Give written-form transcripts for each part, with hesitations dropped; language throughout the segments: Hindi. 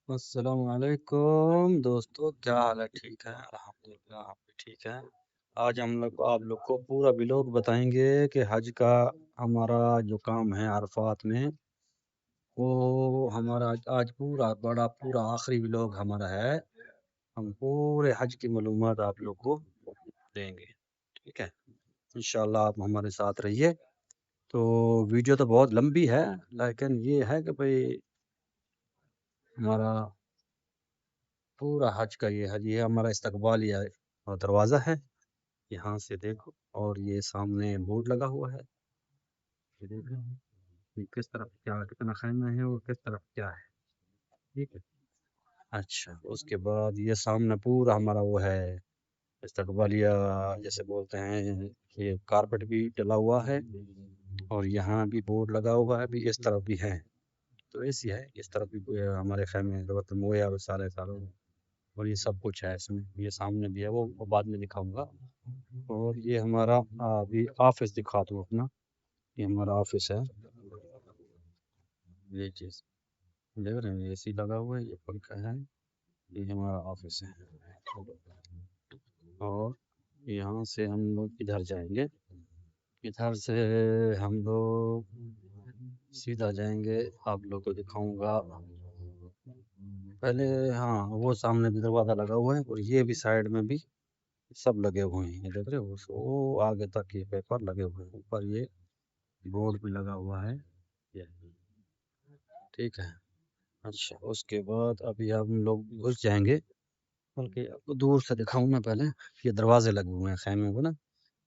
अस्सलाम वालेकुम दोस्तों, क्या हाल है? ठीक है, अल्हम्दुलिल्लाह हम भी ठीक है। आज हम लोग आप लोग को पूरा व्लॉग बताएंगे कि हज का हमारा जो काम है अरफात में, वो हमारा आज पूरा बड़ा पूरा आखिरी व्लॉग हमारा है। हम पूरे हज की मालूमात आप लोग को देंगे, ठीक है। इंशाल्लाह आप हमारे साथ रहिए। तो वीडियो तो बहुत लंबी है, लेकिन ये है कि भाई हमारा पूरा हज का ये हमारा इस्तकबालिया दरवाज़ा है। यहाँ से देखो, और ये सामने बोर्ड लगा हुआ है, ये देख रहे हैं कि किस तरफ क्या कितना खैमा है और किस तरफ क्या है, ठीक है। अच्छा, उसके बाद ये सामने पूरा हमारा वो है इस्तकबालिया, जैसे बोलते हैं, ये कारपेट भी डला हुआ है, और यहाँ भी बोर्ड लगा हुआ है, भी इस तरफ भी है। तो ऐसी है, इस तरफ भी हमारे खैमे ज़रूरत मोया सारे सालों, और ये सब कुछ है इसमें। ये सामने भी है, वो बाद में दिखाऊंगा। और ये हमारा अभी ऑफिस दिखा दूँ अपना। ये हमारा ऑफिस है, ये चीज़ देख रहे हैं, एसी लगा हुआ है, ये पंखा है, ये हमारा ऑफिस है। और यहाँ से हम लोग इधर जाएंगे, इधर से हम लोग सीधा जाएंगे, आप लोग को दिखाऊंगा पहले। हाँ, वो सामने भी दरवाज़ा लगा हुआ है, और ये भी साइड में भी सब लगे हुए हैं, ये देख रहे हो, वो आगे तक ये पेपर लगे हुए हैं, ऊपर ये बोर्ड भी लगा हुआ है, ये ठीक है। अच्छा, उसके बाद अभी हम लोग घुस जाएंगे, बल्कि आपको दूर से दिखाऊं मैं पहले। ये दरवाजे लगे हुए हैं खैमे को ना,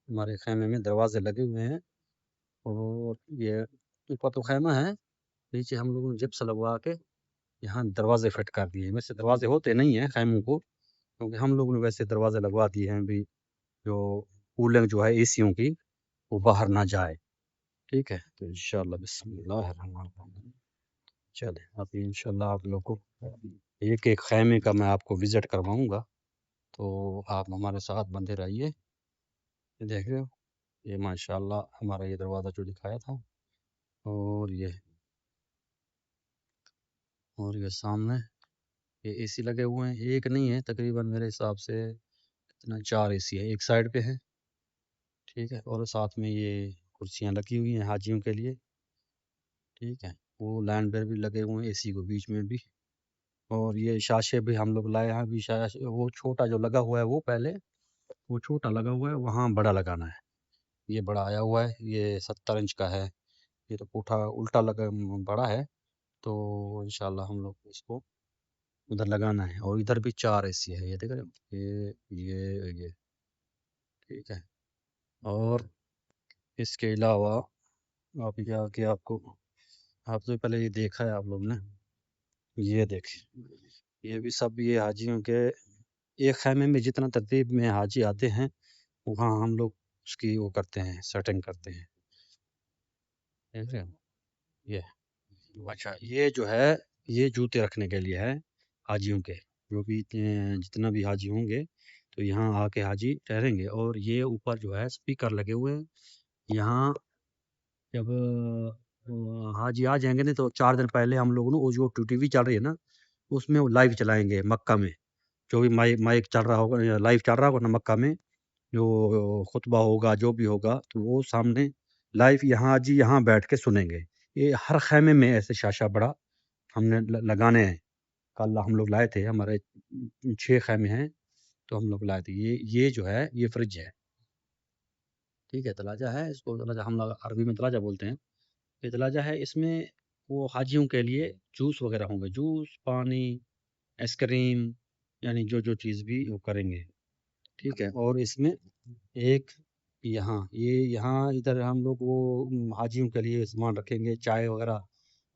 हमारे खैमे में दरवाजे लगे हुए हैं। और ये ऊपर तो खैमा है, नीचे हम लोगों ने जिप्स लगवा के यहाँ दरवाजे फिट कर दिए हैं। वैसे दरवाजे होते नहीं हैं खैमों को, क्योंकि हम लोगों ने वैसे दरवाजे लगवा दिए हैं भी, जो कूलिंग जो है एसियों की, वो बाहर ना जाए, ठीक है। तो इंशाल्लाह बिस्मिल्लाहिर्रहमानिर्रहीम, चले अभी इंशाल्लाह आप लोग को एक एक खैमे का मैं आपको विजिट करवाऊंगा। तो आप हमारे साथ बंधे रहिए। ये देख रहे हो, ये माशाल्लाह हमारा ये दरवाज़ा जो दिखाया था, और ये सामने ये एसी लगे हुए हैं। एक नहीं है, तकरीबन मेरे हिसाब से कितना 4 एसी है, एक साइड पे है, ठीक है। और साथ में ये कुर्सियाँ लगी हुई हैं हाजियों के लिए, ठीक है। वो लाइन पर भी लगे हुए हैं एसी को बीच में भी। और ये शाशे भी हम लोग लाए हैं अभी, शाशे वो छोटा जो लगा हुआ है, वो पहले वो छोटा लगा हुआ है, वहाँ बड़ा लगाना है। ये बड़ा आया हुआ है, ये 70 इंच का है। ये तो पुठा उल्टा लगा बड़ा है, तो इंशाल्लाह हम लोग इसको उधर लगाना है। और इधर भी 4 एसी है, ये देख रहे हो, ये ठीक है। और इसके अलावा आप क्या कि आपको आप तो पहले ये देखा है आप लोग ने, ये देखिए, ये भी सब ये हाजियों के एक खैमे में जितना तरतीब में हाजी आते हैं, वहाँ हम लोग उसकी वो करते हैं, सेटिंग करते हैं, देख रहे हो ये। अच्छा, ये जो है, ये जूते रखने के लिए है हाजियों के, जो भी जितना भी हाजी होंगे, तो यहाँ आके हाजी ठहरेंगे। और ये ऊपर जो है स्पीकर लगे हुए हैं। यहाँ जब हाजी आ जाएंगे ना, तो 4 दिन पहले हम लोग ना वो जो टीवी चल रही है ना, उसमें वो लाइव चलाएंगे मक्का में। जो भी माइक माइक चल रहा होगा, लाइव चल रहा होगा ना मक्का में, जो खुतबा होगा जो भी होगा, तो वो सामने लाइव यहाँ जी यहाँ बैठ के सुनेंगे। ये हर खैमे में ऐसे शाशा बड़ा हमने लगाने हैं। कल हम लोग लाए थे, हमारे 6 खैमे हैं, तो हम लोग लाए थे। ये जो है, ये फ्रिज है, ठीक है। तलाजा है, इसको तलाजा हम लोग अरबी में तलाजा बोलते हैं। ये तलाजा है, इसमें वो हाजियों के लिए जूस वगैरह होंगे, जूस, पानी, आइसक्रीम, यानी जो जो चीज़ भी वो करेंगे, ठीक है। और इसमें एक यहाँ इधर हम लोग वो हाजियों के लिए सामान रखेंगे, चाय वगैरह,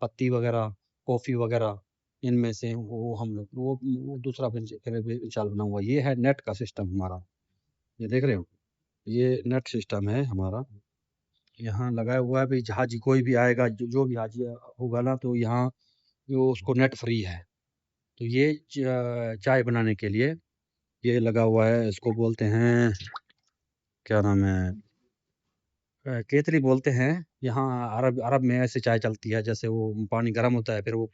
पत्ती वगैरह, कॉफ़ी वगैरह, इनमें से वो हम लोग वो दूसरा फिर चाल बना हुआ। ये है नेट का सिस्टम हमारा, ये देख रहे हो, ये नेट सिस्टम है हमारा। यहाँ लगाया हुआ है, भाई हाजी कोई भी आएगा, जो भी हाजी होगा ना, तो यहाँ जो उसको नेट फ्री है। तो ये चाय बनाने के लिए ये लगा हुआ है, इसको बोलते हैं, क्या नाम है, केतली बोलते हैं। यहाँ अरब अरब में ऐसे चाय चलती है, जैसे वो पानी गर्म होता है, फिर वो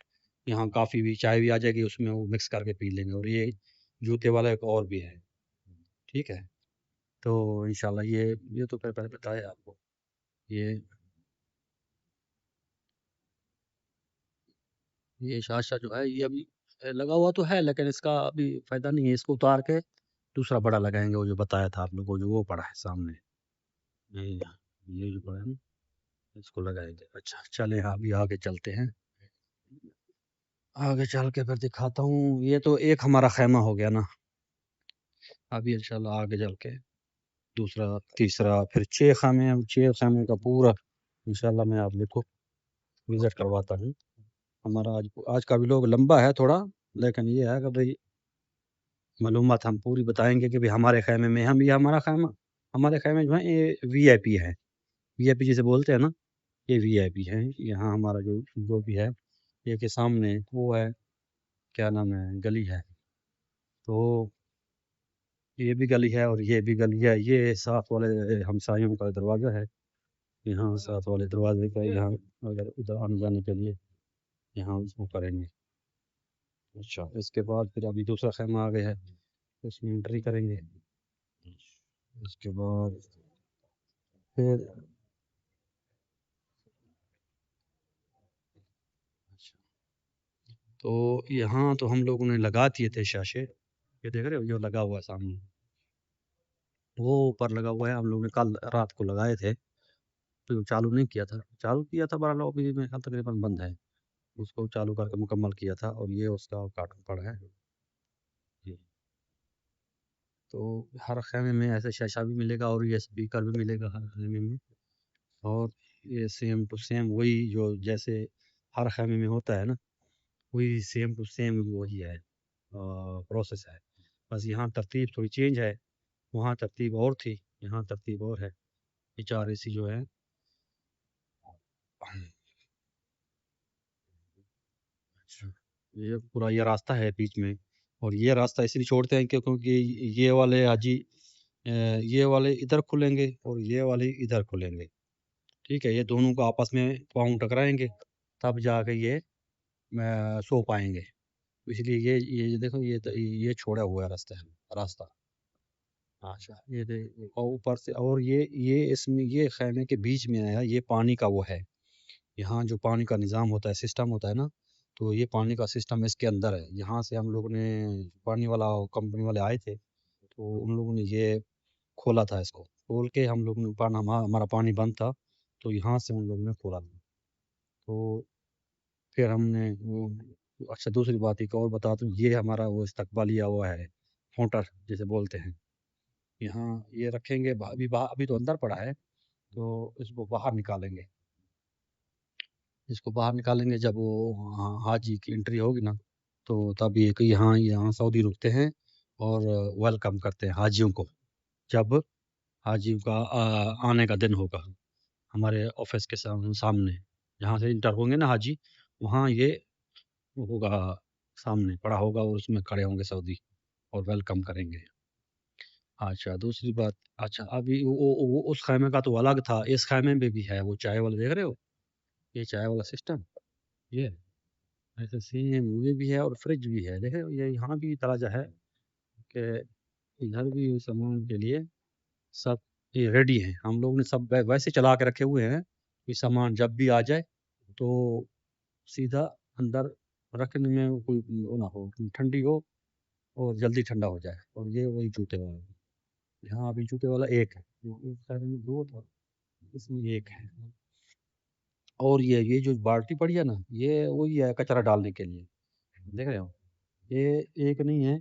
यहाँ काफ़ी भी चाय भी आ जाएगी उसमें, वो मिक्स करके पी लेंगे। और ये जूते वाला एक और भी है, ठीक है। तो इंशाल्लाह ये तो पहले बताया आपको। ये शाशा जो है ये अभी लगा हुआ तो है, लेकिन इसका अभी फ़ायदा नहीं है। इसको उतार के दूसरा बड़ा लगाएंगे, वो जो बताया था आप लोगों को, जो वो पड़ा है सामने, ये ये जो पड़ा है ना, इसको लगाएंगे। अच्छा चले अभी आगे चलते हैं, आगे चल के फिर दिखाता हूँ। ये तो एक हमारा खैमा हो गया ना। अभी इंशाल्लाह आगे चल के दूसरा, तीसरा, फिर 6 खामे हैं। 6 खामे का पूरा इंशाल्लाह मैं आप लोग को विज़िट करवाता हूँ। हमारा आज का व्लॉग लंबा है थोड़ा, लेकिन ये है कि भाई मालूमात हम पूरी बताएँगे कि भाई हमारे ख़ैमे में हम, ये हमारा ख़ैमा, हमारे ख़ैमे जो हैं ये वीआईपी है। वीआईपी जिसे बोलते हैं ना, ये वीआईपी है। यहाँ हमारा जो भी है, ये के सामने वो है, क्या नाम है, गली है। तो ये भी गली है और ये भी गली है। ये साथ वाले हमसायों का दरवाज़ा है। यहाँ साथ वाले दरवाज़े का यहाँ अगर इधर आने-जाने के लिए यहाँ उसको करेंगे। अच्छा, इसके बाद फिर अभी दूसरा ख़ैमा आ गया है, उसमें एंट्री करेंगे। उसके बाद फिर अच्छा, तो यहाँ तो हम लोगों ने लगा दिए थे शाशे। ये देख रहे हो जो लगा हुआ है सामने, वो ऊपर लगा हुआ है। हम लोगों ने कल रात को लगाए थे, तो चालू नहीं किया था। चालू किया था बहरहाल, अभी मेरे ख्याल तकरीबन बंद है। उसको चालू करके मुकम्मल किया था और ये उसका कार्टून पड़ा है। जी। तो हर ख़ैमे में ऐसे शीशा भी मिलेगा और ये स्पीकर भी मिलेगा हर ख़ैमे में। और ये सेम टू सेम वही जो जैसे हर ख़ैमे में होता है ना, वही सेम टू सेम वही है, प्रोसेस है। बस यहाँ तरतीब थोड़ी चेंज है, वहाँ तरतीब और थी, यहाँ तरतीब और है। ये 4 एसी जो है। अच्छा, ये पूरा ये रास्ता है बीच में, और ये रास्ता इसलिए छोड़ते हैं क्योंकि ये वाले हाजी ये वाले इधर खुलेंगे और ये वाले इधर खुलेंगे, ठीक है। ये दोनों को आपस में पाँव टकराएंगे, तब जाके ये सो पाएंगे। इसलिए ये देखो, ये छोड़ा हुआ है रास्ता। अच्छा, ये और ऊपर से, और ये इसमें ये खैमे के बीच में आया, ये पानी का वो है। यहाँ जो पानी का निज़ाम होता है, सिस्टम होता है ना, तो ये पानी का सिस्टम इसके अंदर है। यहाँ से हम लोगों ने, पानी वाला कंपनी वाले आए थे, तो उन लोगों ने ये खोला था। इसको खोल के हम लोगों ने पाना, हमारा पानी बंद था, तो यहाँ से उन लोगों ने खोला था। तो फिर हमने वो, अच्छा दूसरी बात एक और बता दूँ, ये हमारा वो इस्तकबालिया हुआ है, फ़ोटर जिसे बोलते हैं। यहाँ ये रखेंगे, अभी तो अंदर पड़ा है, तो इसको बाहर निकालेंगे। इसको बाहर निकालेंगे जब वो हाजी की एंट्री होगी ना, तो तब ये कि यहाँ यहाँ सऊदी रुकते हैं और वेलकम करते हैं हाजियों को। जब हाजियों का आने का दिन होगा, हमारे ऑफिस के सामने जहाँ से इंटर होंगे ना हाजी, वहाँ ये होगा, सामने पड़ा होगा और उसमें खड़े होंगे सऊदी और वेलकम करेंगे। अच्छा दूसरी बात, अच्छा अभी वो उस खैमे का तो अलग था, इस खैमे में भी है वो चाय वाला, देख रहे हो, ये चाय वाला सिस्टम, ये ऐसे सेम ये भी है और फ्रिज भी है। देखे ये यहाँ भी दरवाजा है कि इधर भी सामान के लिए सब ये रेडी है। हम लोग ने सब वैसे चला के रखे हुए हैं कि सामान जब भी आ जाए तो सीधा अंदर रखने में कोई वो ना हो, ठंडी हो और जल्दी ठंडा हो जाए। और ये वही जूते वाला है। यहाँ अभी जूते वाला एक है, उस साइड में दो था, इसमें एक है। और ये जो बाल्टी पड़ी है ना, ये वही है कचरा डालने के लिए, देख रहे हो, ये एक नहीं है,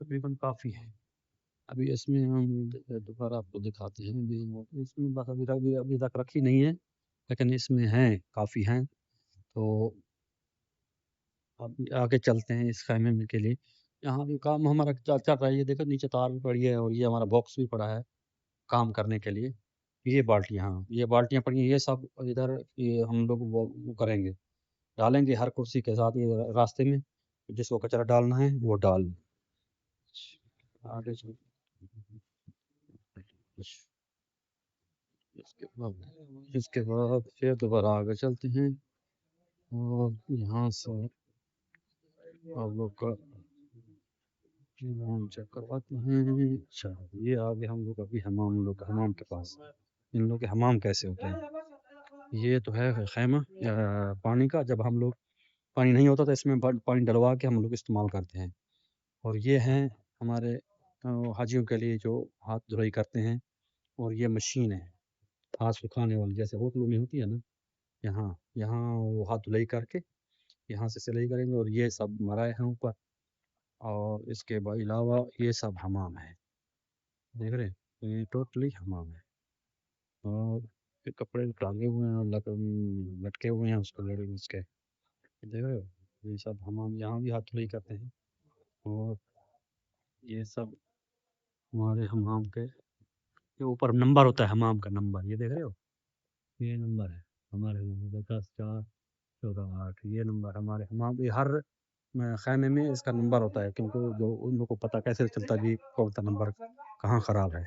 तकरीबन काफ़ी है। अभी इसमें हम दोबारा आपको दिखाते हैं। इसमें बस अभी तक रखी नहीं है, लेकिन इसमें हैं, काफ़ी हैं। तो अब आगे चलते हैं इस खैमे में के लिए। यहाँ भी काम हमारा चल रहा है। ये देखो नीचे तार भी पड़ी है और ये हमारा बॉक्स भी पड़ा है काम करने के लिए। ये बाल्टियाँ, हाँ, ये बाल्टियाँ पड़ी हैं, ये सब इधर ये हम लोग वो करेंगे, डालेंगे हर कुर्सी के साथ ये रास्ते में। जिसको कचरा डालना है वो डाल। आगे चल, इसके बाद फिर दोबारा आगे चलते हैं और यहाँ से आप लोग का हम चेक करवाते हैं। अच्छा, ये आ गए हम लोग अभी हमाम लोग हमाम के पास। इन लोग के हमाम कैसे होते हैं? ये तो है खैमा पानी का। जब हम लोग पानी नहीं होता तो इसमें पानी डलवा के हम लोग इस्तेमाल करते हैं। और ये हैं हमारे हाजियों के लिए जो हाथ धुलाई करते हैं। और ये मशीन है हाथ सुखाने वाली, जैसे होटलों में होती है ना। यहाँ यहाँ वो हाथ धुलाई करके यहाँ से सिलाई करेंगे। और ये सब मराए हैं ऊपर। और इसके अलावा ये सब हमाम है, देख रहे हैं? तो ये टोटली हमाम है। और ये कपड़े टांगे हुए हैं और लटके हुए हैं उसको लड़े उसके, देख रहे हो? ये सब हमाम यहाँ भी हाथ धुलाई करते हैं। और ये सब हमारे हमाम के ये ऊपर नंबर होता है हमाम का नंबर, ये देख रहे हो? ये नंबर है हमारे नंबर 10, 4, 14, 8। ये नंबर हमारे हमाम ये हर खैमे में इसका नंबर होता है, क्योंकि जो उन लोग को पता कैसे चलता है भी कौन सा नंबर कहाँ ख़राब है।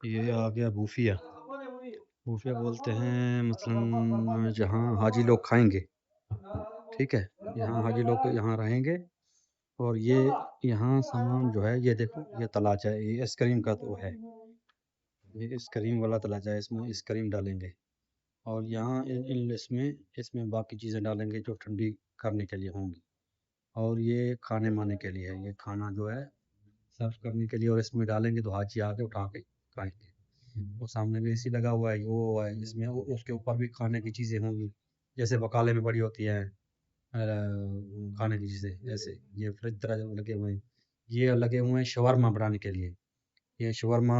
ये आ गया बूफिया। बूफिया बोलते हैं मसलन जहाँ हाजी लोग खाएंगे, ठीक है? यहाँ हाजी लोग यहाँ रहेंगे। और ये यहाँ सामान जो है ये देखो, ये तलाचा है, ये आइसक्रीम का तो है, ये आइसक्रीम वाला तलाचा है, इसमें आइसक्रीम डालेंगे। और यहाँ इसमें बाकी चीज़ें डालेंगे जो ठंडी करने के लिए होंगी। और ये खाने माने के लिए है, ये खाना जो है सर्व करने के लिए। और इसमें डालेंगे तो हाजी आके उठा के खाएंगे। वो सामने भी एसी लगा हुआ है, वो है इसमें उसके ऊपर भी खाने की चीज़ें होंगी, जैसे बकाले में पड़ी होती हैं खाने की चीज़ें, ऐसे ये फ्रिज तरह जो लगे हुए हैं। ये लगे हुए हैं शवरमा बनाने के लिए। ये शवरमा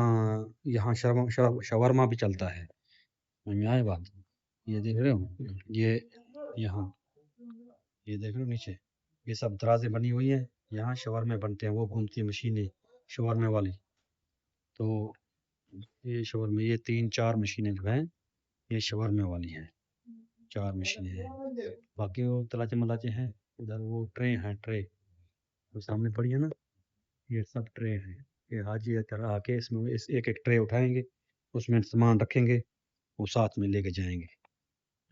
यहाँ शवरमा भी चलता है, समझ में आए बात? ये देख रहे हो? ये यहाँ ये देख रहे हो नीचे, ये सब दराजें बनी हुई हैं, यहाँ शवरमे बनते हैं। वो घूमती है मशीनें शवरमे वाली। तो ये शवरमे ये 3-4 मशीनें जो हैं ये शवरमे वाली हैं, 4 मशीनें हैं। बाकी वो तलाचे मलाचे हैं उधर, वो ट्रे हैं, ट्रे वो सामने पड़ी है ना, ये सब ट्रे हैं। ये हाजी आके इसमें एक एक ट्रे उठाएंगे, उसमें सामान रखेंगे, वो साथ में लेके जाएंगे।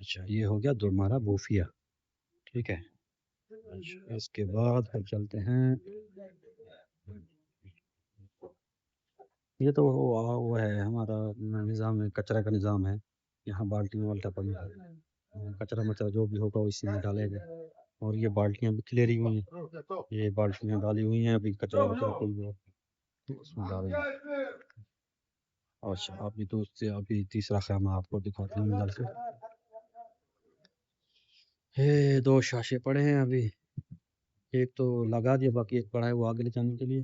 अच्छा, ये हो गया हमारा बूफिया, ठीक है? अच्छा, इसके बाद फिर चलते हैं। ये तो वो है हमारा निज़ाम है, कचरा का निज़ाम है। यहाँ बाल्टियाँ वाल्टा पड़ी है, कचरा मचरा जो भी होगा वो इसी में डालेगा। और ये बाल्टियाँ भी क्लियरी हुई हैं, ये बाल्टियाँ डाली हुई हैं, अभी कचरा वचरा कोई हो तो उसमें डालेंगे। अच्छा, अभी तो उससे अभी तीसरा ख़ैमा आपको दिखाते हैं अंदर से। ये 2 शाशे पड़े हैं अभी, एक तो लगा दिया, बाकी एक पड़ा है वो आगे ले जाने के लिए।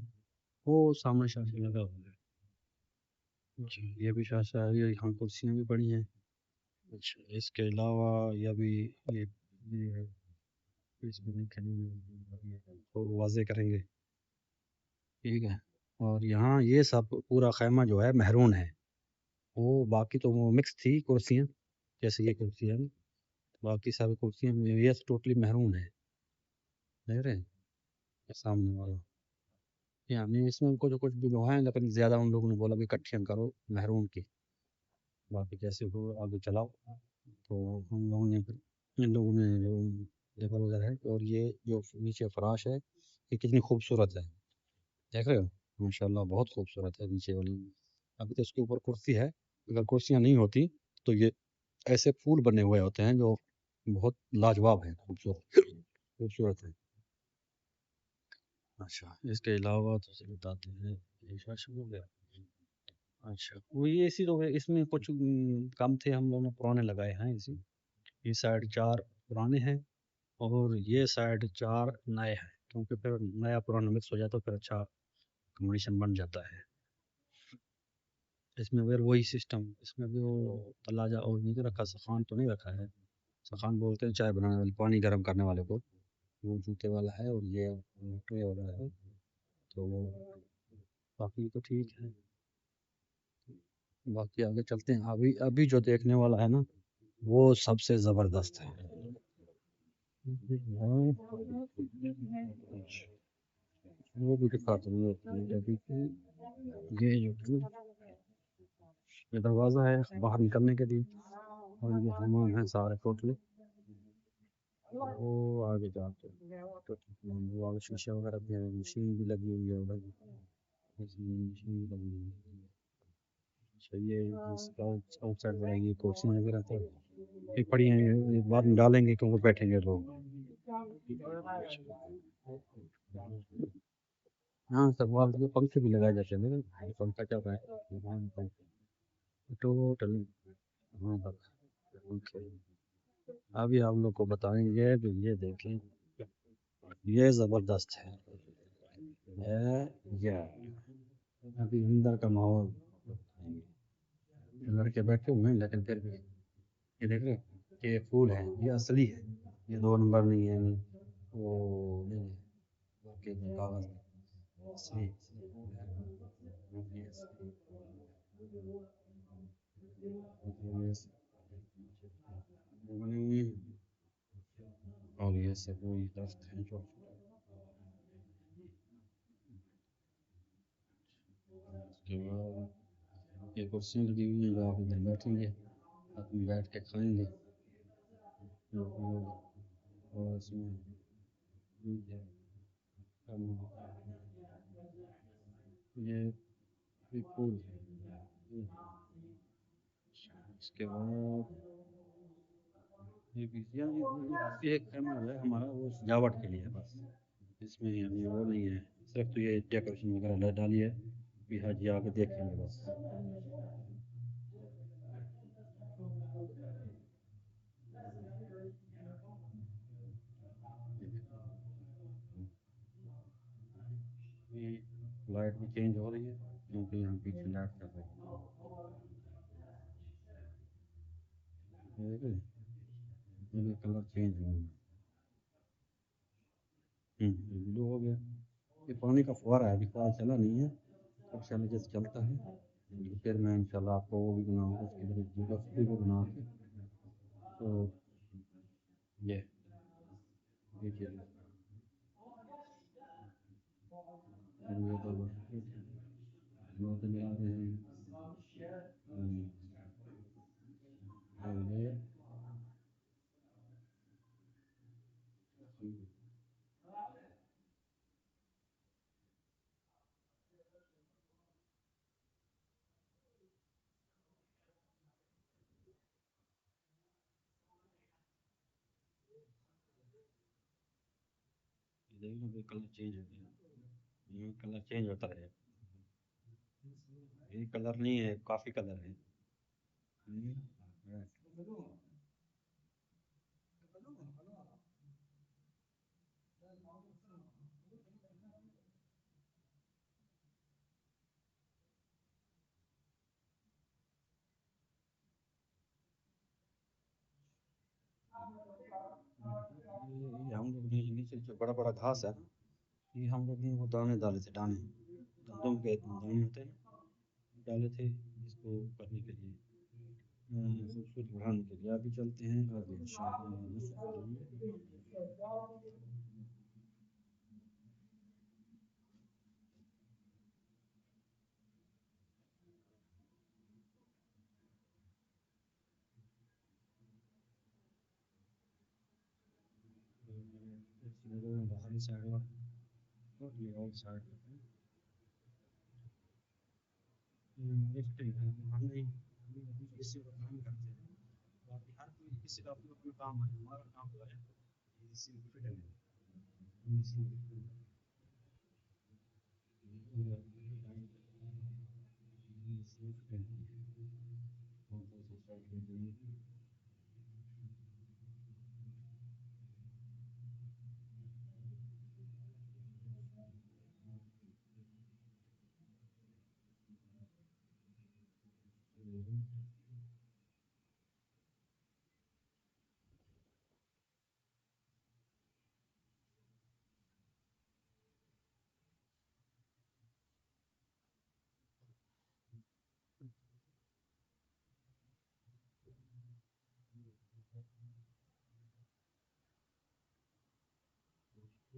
वो सामने शाशे लगा हुआ है। जी, ये भी शाशा है, ये यहाँ कुर्सियाँ भी पड़ी हैं। अच्छा, इसके अलावा ये अभी ये है, इसमें नहीं करेंगे, तो वाज़े करेंगे, ठीक है? और यहाँ ये सब पूरा ख़ैमा जो है महरून है। वो बाकी तो वो मिक्स थी कुर्सियाँ, जैसे ये कुर्सी है ना, बाकी सारी कुर्सियाँ ये टोटली महरून है, देख रहे हैं? ये सामने वाला। यानी इसमें कुछ कुछ भी लोहा है, लेकिन ज़्यादा उन लोगों ने बोला भी इकट्ठियाँ करो महरून की, बाकी जैसे हो आगे चलाओ। तो हम लोगों ने फिर इन लोगों ने जो लेबर वगैरह है, और ये जो नीचे फराश है ये कितनी खूबसूरत है, देख रहे हो? माशाल्लाह बहुत खूबसूरत है नीचे वाली। अभी तो इसके ऊपर कुर्सी है, अगर कुर्सियाँ नहीं होती तो ये ऐसे फूल बने हुए होते हैं जो बहुत लाजवाब हैं, खूबसूरत खूबसूरत है। अच्छा, इसके अलावा दूसरे बताते हैं, ये शायद हो गया। अच्छा, वो ये एसी तो है, इसमें कुछ कम थे, हम लोगों ने पुराने लगाए हैं एसी। ये साइड 4 पुराने हैं और ये साइड 4 नए हैं, क्योंकि फिर नया पुराना मिक्स हो जाए तो फिर अच्छा कॉम्बिनेशन बन जाता है। इसमें फिर वही सिस्टम, इसमें भी वो तलाजा और नहीं तो रखा, सखान तो नहीं रखा है। सखान बोलते हैं चाय बनाने वाले, पानी गर्म करने वाले को, वो जूते वाला है। और ये ट्रे वाला है, तो वो बाकी तो ठीक है। बाकी आगे चलते हैं। अभी अभी जो देखने वाला है ना, वो सबसे ज़बरदस्त है। वो भी दिखाता हूँ अभी ये जो ये दरवाज़ा है बाहर निकलने के लिए, और ये हमाम है सारे टोटली। वो आगे जाके तो वो आगे शीशे वगैरह भी है, मशीन भी लगी हुई है उधर भी, मशीन भी लगी हुई है। अच्छा ये आउटसाइड वाला ये कुर्सियाँ वगैरह तो एक पड़ी हैं, ये बाद में डालेंगे क्योंकि बैठेंगे लोग। हाँ सब वाल के पंखे भी लगाए जाते हैं, देखो पंखा चल रहा है। हाँ, टोटल हाँ बस पंखे। अभी आप लोग को बताएंगे तो ये देखें, ये ज़बरदस्त है। ये अभी अंदर का माहौल बताएंगे। लड़के बैठे हुए हैं लेकिन फिर भी ये देख रहे हो ये फूल है, ये असली है, ये 2 नंबर नहीं है, वो नहीं है बाकी कागज असली ये असली। और ये सब वही दस्त हैं जो उसके बाद ये कुर्सियाँ लगी हुई हैं जो आप इधर बैठेंगे, आदमी बैठ के खाएंगे। और इसमें ये भी फूल है। इसके बाद ये भी ये एक कैमरा है हमारा, वो सजावट के लिए है बस, इसमें अभी वो नहीं है, सिर्फ तो ये डेकोरेशन वगैरह डाली है कि हाजी आके देखेंगे बस। ये लाइट भी चेंज हो रही है क्योंकि यहाँ पीछे लाइट चल रही है। ये देखिए, ये कलर चेंज हो गया। ये ब्लू हो गया। ये पानी का फुहारा है, अभी फुहारा चला नहीं है, अब चल जैसे चलता है तो फिर मैं इंशाल्लाह आपको वो भी बनाऊंगा, उसकी वीडियो भी बना के। तो ये देखिए, और ये तो नोट में आ रहे हैं। और ये देख लो ये कलर चेंज हो गया, ये कलर चेंज होता है, ये कलर नहीं है, काफी कलर है। right। ये हम लोग ने नीचे जो बड़ा बड़ा घास है, ये हम लोग ने वो दाने डाले थे, दाने गंदम के दाने होते हैं ना, डाले थे इसको करने के लिए, खूबसूरत बढ़ाने के लिए। अभी चलते हैं आगे इंशाअल्लाह। बाहरी साइड और टोटली आउट साइड लिफ्टिंग है, हम नहीं, हम अभी इसी का काम करते हैं। बाकी हर कोई किसी का अपना अपना काम है, हमारा काम जो है इसी फिटिंग है, हम इसी फिटिंग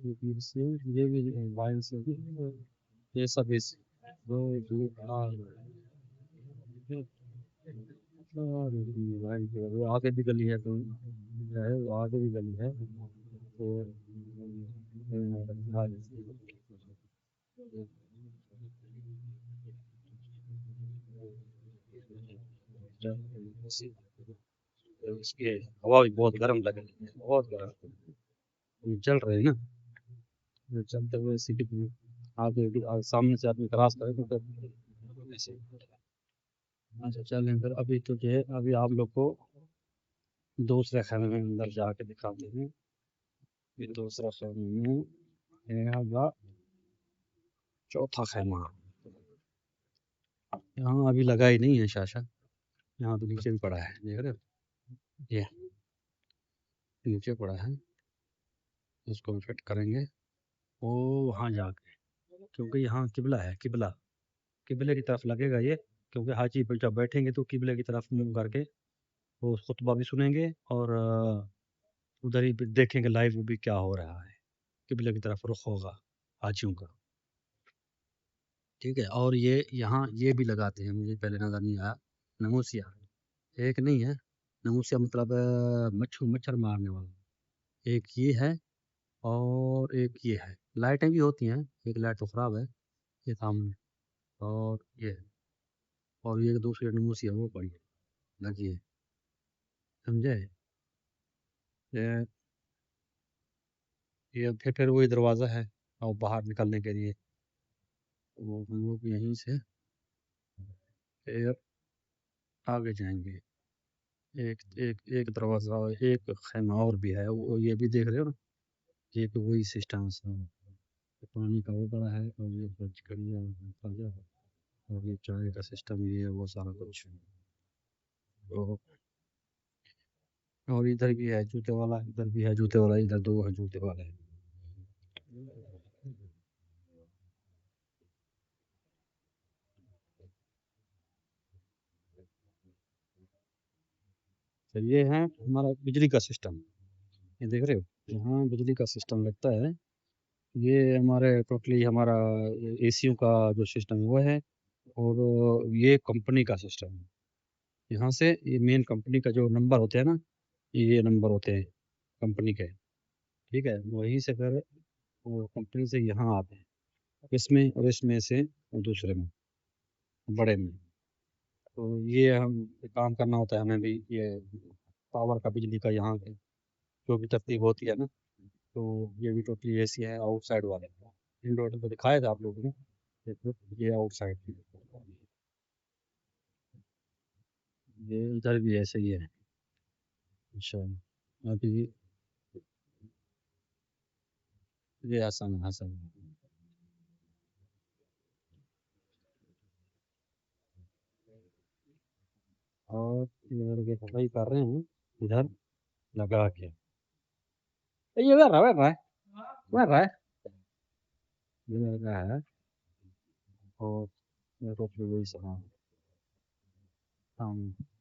ये भी वाइन से ये सब इस दो दो आगे भी गली है तो है आगे भी गली है तो इसकी हवा भी बहुत गर्म लग रही है बहुत गर्म ये चल रहे हैं ना ये चलते हुए सिटी में सामने से आदमी क्रॉस करे तो फिर ऐसे अच्छा चलें फिर अभी तो जो है अभी आप लोग को दूसरे खेमे में अंदर जाके दिखाते हैं ये दूसरा खेमे में यहाँ चौथा खेमा यहाँ अभी लगा ही नहीं है शाशा यहाँ तो नीचे भी पड़ा है देख रहे हो ये नीचे पड़ा है इसको भी फिट करेंगे वो वहाँ जाके क्योंकि यहाँ किबला है किबला किबले की तरफ लगेगा ये क्योंकि हाजी पर जब बैठेंगे तो किबले की तरफ मुंह करके वो खुतबा भी सुनेंगे और उधर ही देखेंगे लाइव भी क्या हो रहा है किबले की तरफ रुख होगा हाजियों का ठीक है और ये यहाँ ये भी लगाते हैं मुझे पहले नज़र नहीं आया नमूसिया एक नहीं है नमूसिया मतलब मच्छर मारने वाला एक ये है और एक ये है लाइटें भी होती हैं एक लाइट तो ख़राब है ये सामने और ये है और ये दूसरी नमूसिया वो पड़ी है लगी है समझे ये ये फिर वही दरवाज़ा है और बाहर निकलने के लिए वो हम लोग यहीं से फिर आगे जाएंगे एक एक एक दरवाज़ा एक खैमा और भी है वो ये भी देख रहे हो ना ये तो वही सिस्टम है पानी का वो बड़ा है और ये बचकरिया ताज़ा है और ये चाय का सिस्टम ये है वो सारा कुछ तो और इधर भी है जूते वाला इधर भी है जूते वाला इधर दो है जूते वाले तो ये है हमारा बिजली का सिस्टम ये देख रहे हो यहाँ बिजली का सिस्टम लगता है ये हमारे टोटली हमारा एसियों का जो सिस्टम है वो है और ये कंपनी का सिस्टम है यहाँ से ये मेन कंपनी का जो नंबर होते हैं ना ये नंबर होते हैं कंपनी के ठीक है वहीं से फिर वो कंपनी से यहाँ आते हैं इसमें और इसमें से दूसरे में बड़े में तो ये हम काम करना होता है हमें भी ये पावर का बिजली का यहाँ पे जो भी तरतीब होती है ना तो ये भी टोटली एसी है आउटसाइड वाले इंडोर तो दिखाया था आप लोगों ने ये आउटसाइड ये इधर भी ऐसे ही है अच्छा अभी ये आसान है आसान और ये लड़के सफाई कर रहे हैं इधर लगा के ये ver rara ये लगा है और ये टोटली वही सामान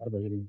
24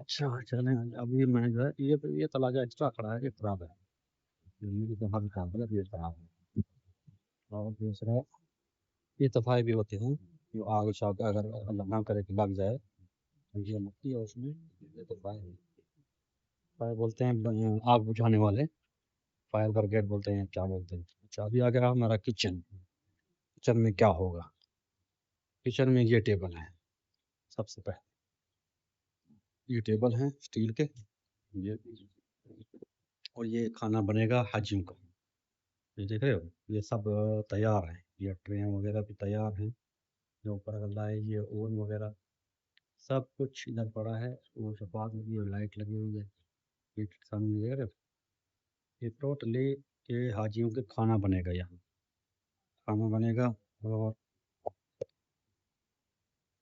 अच्छा चलें अभी मैं जो है ये तलाजा एक्स्ट्रा खड़ा है ये खराब है ये मेरी दफ़ा भी खराब है ये खराब है और दूसरा ये दफ़ाए भी होते हैं जो आग शाग अगर अल्लाह ना करे कि लग जाए तो ये मट्टी है उसमें ये दफ़ाए फायर बोलते हैं आग बुझाने वाले फायर ब्रिगेड बोलते हैं क्या बोलते हैं अच्छा, अभी आ गया हमारा किचन। किचन में क्या होगा? किचन में ये टेबल है। सबसे पहले ये टेबल है स्टील के, ये और ये खाना बनेगा हाजियों का। ये देख रहे हो, ये सब तैयार है। ये ट्रे वगैरह भी तैयार हैं। जो ऊपर अल्लाह है, ये ओवन वगैरह सब कुछ इधर पड़ा है। वो सफात लगी है, लाइट लगी हुई है। ये सामने देख रहे हो, ये टोटली ये हाजियों के खाना बनेगा। यहाँ खाना बनेगा। और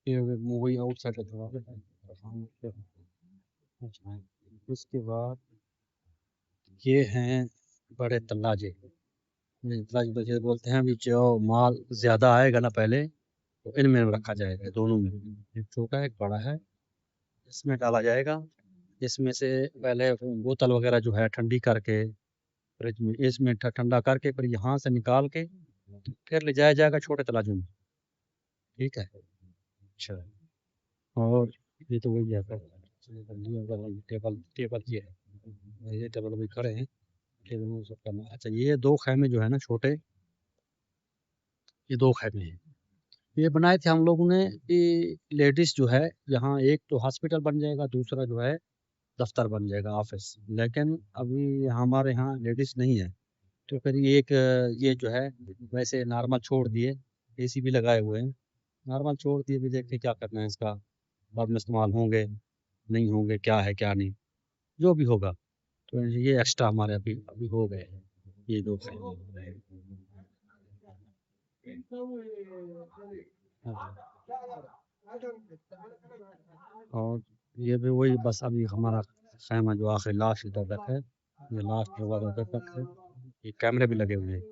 ये वही आउटसाइड है। उसके बाद ये हैं बड़े तल्लाजे। ये तल्लाजे बोलते हैं। अभी जो माल ज़्यादा आएगा ना, पहले तो इनमें रखा जाएगा, दोनों में। एक छोटा है, एक बड़ा है। इसमें डाला जाएगा। इसमें से पहले बोतल वगैरह जो है ठंडी करके फ्रिज में, इसमें ठंडा करके फिर यहाँ से निकाल के फिर ले जाया जाएगा छोटे तलाजों में। ठीक है। अच्छा, और ये तो वही है फिर। टेबल टेबल ये टेबल भी खड़े हैं। टेबल में सब करना। अच्छा, ये 2 खैमे जो है ना छोटे, ये 2 खैमे हैं। ये बनाए थे हम लोगों ने कि लेडीज़ जो है यहाँ, एक तो हॉस्पिटल बन जाएगा, दूसरा जो है दफ्तर बन जाएगा, ऑफिस। लेकिन अभी हमारे यहाँ लेडीज़ नहीं है, तो फिर ये एक ये जो है वैसे नॉर्मल छोड़ दिए। एसी भी लगाए हुए हैं, नॉर्मल छोड़ दिए। भी देखते क्या करना है इसका, बाद में इस्तेमाल होंगे नहीं होंगे, क्या है क्या नहीं, जो भी होगा। तो ये एक्स्ट्रा हमारे अभी अभी हो गए हैं, ये 2 खैमे। और ये भी वही, बस अभी हमारा खैमा जो आखिरी लास्ट इधर तक है, ये लास्ट दरवाजा उधर तक है। ये कैमरे भी लगे हुए हैं।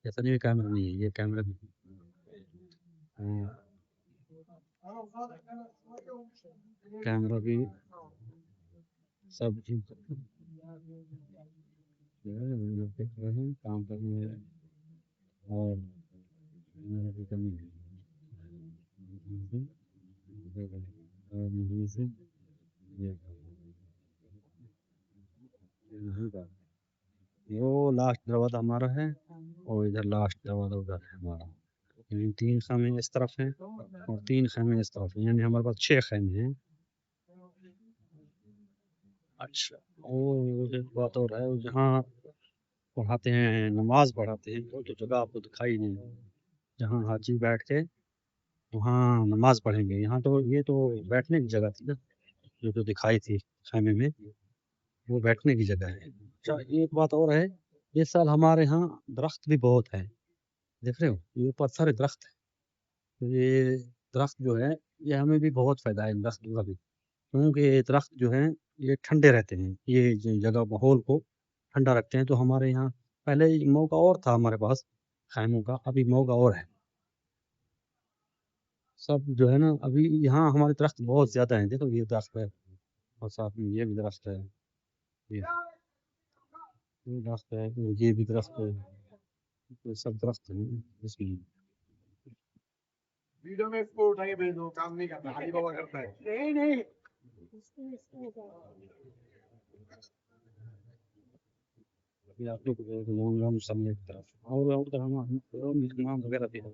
ऐसा नहीं है कैमरे नहीं है, ये कैमरे भी कैमरा भी सब चीज देख रहे हैं, काम करने में। और मेरे भी कमी है। और यहीं से ये यहीं का वो लास्ट दरवाजा हमारा है, और इधर लास्ट दरवाजा उधर है हमारा। यानी 3 खैमे इस तरफ हैं और 3 खैमे इस तरफ हैं, यानी हमारे पास 6 खैमे हैं। अच्छा, और एक बात और है, जहाँ पढ़ाते हैं, नमाज पढ़ाते हैं, वो तो जगह आपको दिखाई नहीं। जहाँ हाजी बैठ के वहाँ नमाज पढ़ेंगे। यहाँ तो ये तो बैठने की जगह थी ना, जो तो दिखाई थी खैमे में, वो बैठने की जगह है। अच्छा, एक बात और है, इस साल हमारे यहाँ दरख्त भी बहुत है। देख रहे हो, ये ऊपर सारे दरख्त है। तो ये दरख्त जो है, ये हमें भी बहुत फ़ायदा है इन दरख्तों का भी, क्योंकि ये दरख्त जो हैं ये ठंडे रहते हैं। ये जगह माहौल को ठंडा रखते हैं। तो हमारे यहाँ पहले मौका और था हमारे पास खैमों का, अभी मौका और है। सब जो है ना, अभी यहाँ हमारे दरख्त बहुत ज़्यादा हैं। देखो, ये दरख्त है और साथ में ये भी दरख्त है। ये दरख्त है, ये भी दरख्त है। तो सब दरख्त हैं इसमें। वीडियो में इसको उठा के भेज दो, काम नहीं करता, अली बाबा करता है। नहीं नहीं, ये आप लोग लोग सामने की तरफ, और उधर हम इमाम वगैरह भी है।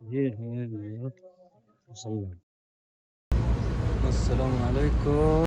ये है। अस्सलाम वालेकुम।